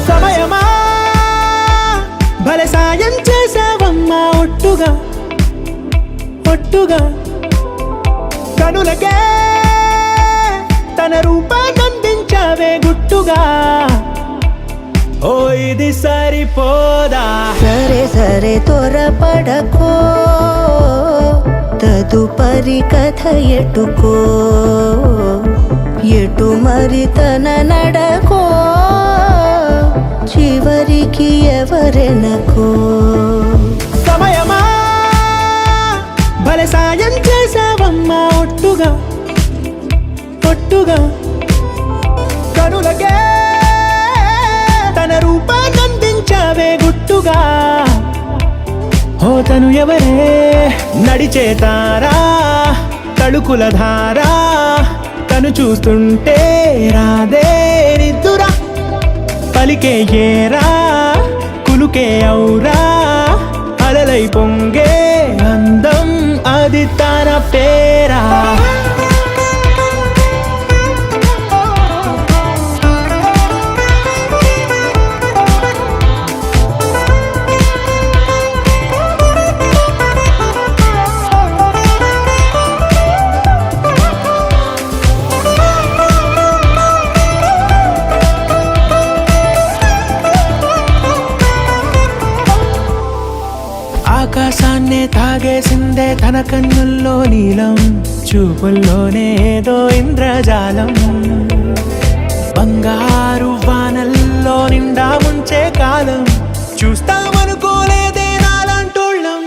సమయమా భలే సాయం చేసావమ్మా ఒట్టుగా ఒట్టుగా కనులకే తన రూపాన్నందించావే గుట్టుగా ఓ ఇది సరిపోదా సరే సరే త్వరపడకో తదుపరి కథ ఎటుకో ఎటు మరి తన నడకో చివరికి ఎవరెనకో సమయమా భలే సాయం చేసావమ్మా ఒట్టుగా ఒట్టుగా కనులకే తన రూపాన్నందించావే గుట్టుగా ఓ తను ఎవరే నడిచే తారా తళుకుల ధారా తను చూస్తుంటే రాదే నిద్దురా పలికే ఏరా కులుకే ఔరా అలలై పొంగే అందం అది తన పేరా ఆకాశాన్నే తాగేసిందే తన కన్నుల్లో నీలం చూపుల్లోనే ఏదో ఇంద్రజాలం బంగారు వానల్లో నిండా ముంచే కాలం చూస్తామనుకోలేదే నాలాంటోళ్ళం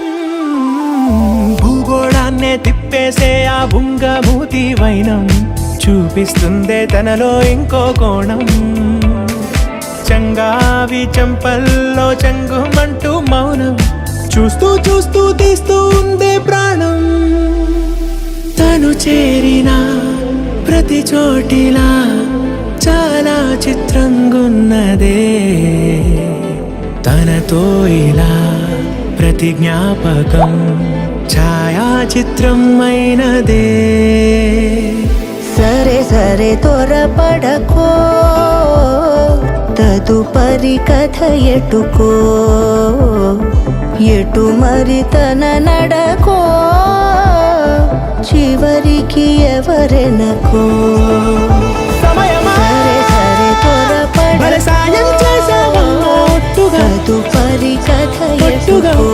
భూగోళాన్నే తిప్పేసే ఆ బుంగమూతి వైనం చూపిస్తుందే తనలో ఇంకో కోణం చంగావి చంపల్లో చంగుమంటూ మౌనం చూస్తూ చూస్తూ తీస్తూ ఉందే ప్రాణం తను చేరిన ప్రతి చోటిలా చాలా చిత్రంగున్నదే తనతో ఇలా ప్రతి జ్ఞాపకం ఛాయాచిత్రం అయినదే సరే సరే త్వరపడకో తదుపరి కథ ఎటుకో ఎటు మరి తన నడకో చివరికి ఎవరెనకో సమయమా సరే సరే భలే సాయం చేసావమ్మా ఒట్టుగా తదుపరి కథ ఒట్టుగా ఎటుకో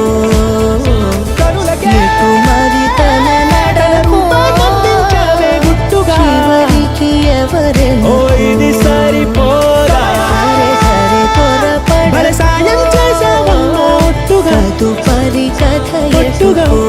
కనులకే ఎటు మరి తన నడకో రూపాన్నందించావే గుట్టుగా చివరికి ఓ ఎవరెనకో ఇది సరిపోదా సరే సరే త్వరపడ భలే సాయం చేసావమ్మా ఒట్టుగా తదుపరి కథ ఒట్టుగా ఎటుకో